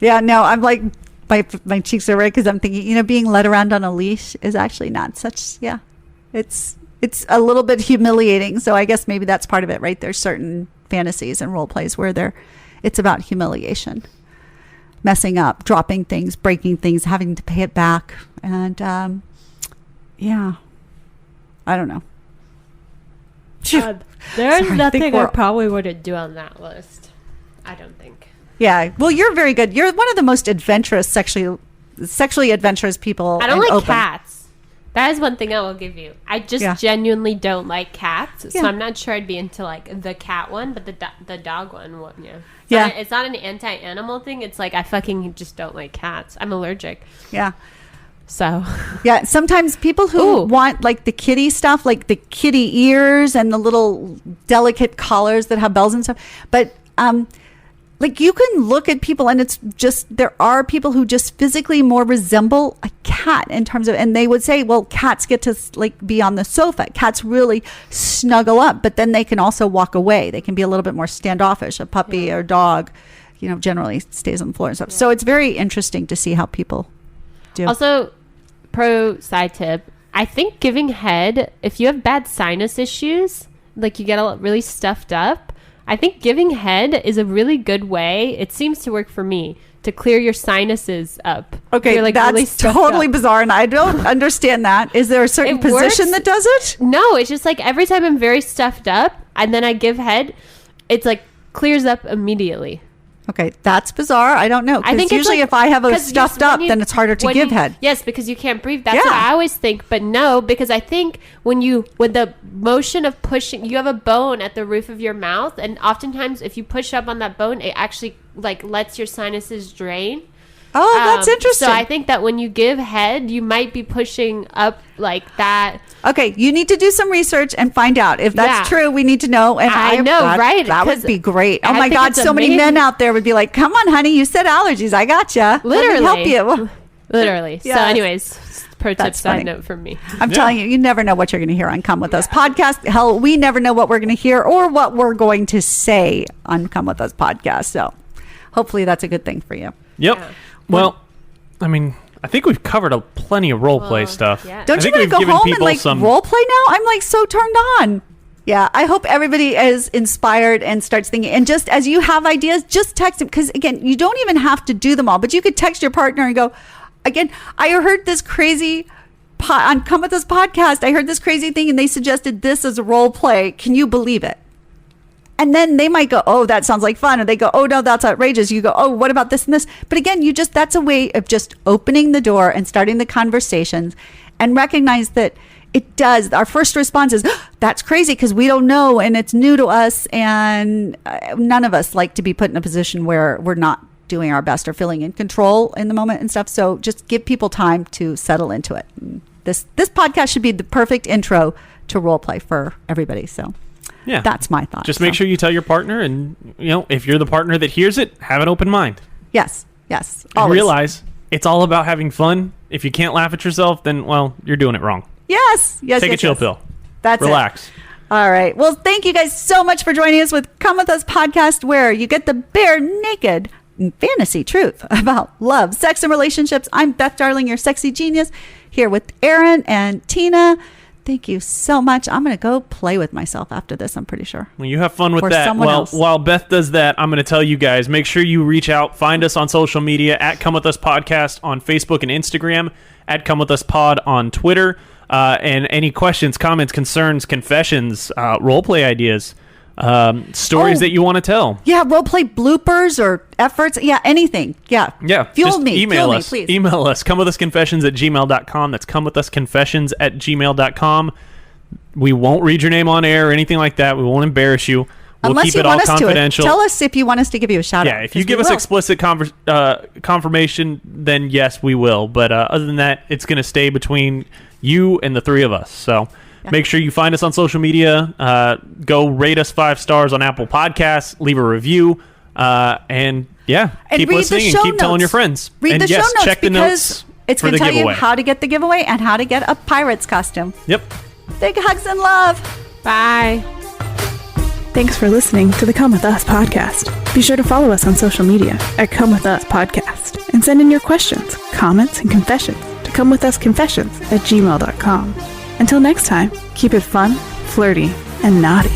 Yeah. No, I'm like. My cheeks are red because I'm thinking, being led around on a leash is actually not such. Yeah, it's a little bit humiliating. So I guess maybe that's part of it, right? There's certain fantasies and role plays where it's about humiliation, messing up, dropping things, breaking things, having to pay it back, and I don't know. There's nothing I probably wouldn't do on that list. I don't think. Yeah, well, you're very good. You're one of the most adventurous, sexually adventurous people. I don't like cats. That is one thing I will give you. I just genuinely don't like cats, so I'm not sure I'd be into like the cat one, but the dog one. Yeah. It's not an anti-animal thing. It's like I fucking just don't like cats. I'm allergic. Yeah. So. Yeah. Sometimes people who want like the kitty stuff, like the kitty ears and the little delicate collars that have bells and stuff, but like you can look at people and it's just, there are people who just physically more resemble a cat in terms of, and they would say, well, cats get to like be on the sofa. Cats really snuggle up, but then they can also walk away. They can be a little bit more standoffish. A puppy or dog generally stays on the floor and stuff. So it's very interesting to see how people do. Also, pro side tip, I think giving head, if you have bad sinus issues, like you get really stuffed up, I think giving head is a really good way. It seems to work for me to clear your sinuses up. Okay, you're, like, that's really totally bizarre, and I don't understand that. Is there a certain position that does it? No, it's just like every time I'm very stuffed up and then I give head, it's like clears up immediately. Okay, that's bizarre. I don't know. I think usually if I have a stuffed up, then it's harder to give head. Yes, because you can't breathe. That's what I always think. But no, because I think when the motion of pushing, you have a bone at the roof of your mouth, and oftentimes if you push up on that bone, it actually like lets your sinuses drain. Oh, that's interesting. So I think that when you give head, you might be pushing up like that. Okay, you need to do some research and find out if that's true. We need to know. And I know, right? That would be great. Oh I my think God, it's so many men out there would be like, "Come on, honey, you said allergies. I gotcha. Literally, let me help you." Literally. Yes. So, anyways, pro tip That's funny. side note from me. I'm telling you, you never know what you're going to hear on Come With Us podcast. Hell, we never know what we're going to hear or what we're going to say on Come With Us podcast. So, hopefully, that's a good thing for you. Yep. Yeah. Well, I mean, I think we've covered plenty of role play stuff. Yeah. Don't you want to go home and like role play now? I'm like so turned on. Yeah, I hope everybody is inspired and starts thinking. And just as you have ideas, just text them. Because again, you don't even have to do them all, but you could text your partner and go, again, I heard this crazy on Come With Us podcast. I heard this crazy thing and they suggested this as a role play. Can you believe it? And then they might go, oh, that sounds like fun. Or they go, oh, no, that's outrageous. You go, oh, what about this and this? But again, that's a way of just opening the door and starting the conversations and recognize that it does. Our first response is, that's crazy because we don't know and it's new to us. And none of us like to be put in a position where we're not doing our best or feeling in control in the moment and stuff. So just give people time to settle into it. This podcast should be the perfect intro to role play for everybody. So. Yeah, that's my thought. Just make sure you tell your partner, and if you're the partner that hears it, have an open mind. Yes. And realize it's all about having fun. If you can't laugh at yourself, then you're doing it wrong. Yes. Take a chill pill. That's relax. All right. Well, thank you guys so much for joining us with Come With Us podcast, where you get the bare naked fantasy truth about love, sex, and relationships. I'm Beth Darling, your sexy genius, here with Aaron and Tina. Thank you so much. I'm going to go play with myself after this, I'm pretty sure. Well, you have fun with that. While Beth does that, I'm going to tell you guys, make sure you reach out, find us on social media at Come With Us Podcast on Facebook and Instagram, at Come With Us Pod on Twitter, and any questions, comments, concerns, confessions, roleplay ideas, stories that you want to tell. Yeah, roleplay bloopers or efforts. Yeah, anything. Yeah. Fuel me. Email us. Please. Email us. comewithusconfessions@gmail.com. That's comewithusconfessions@gmail.com. We won't read your name on air or anything like that. We won't embarrass you. We'll Unless keep you it want all us confidential. Tell us if you want us to give you a shout out. Yeah, if you give us explicit confirmation, then yes, we will. But other than that, it's going to stay between you and the three of us. So make sure you find us on social media. Go rate us 5 stars on Apple Podcasts. Leave a review. And keep listening and keep telling your friends. Read the show notes check the notes. It's going to tell you how to get the giveaway and how to get a pirate's costume. Yep. Big hugs and love. Bye. Thanks for listening to the Come With Us podcast. Be sure to follow us on social media at Come With Us Podcast and send in your questions, comments, and confessions to comewithusconfessions@gmail.com. Until next time, keep it fun, flirty, and naughty.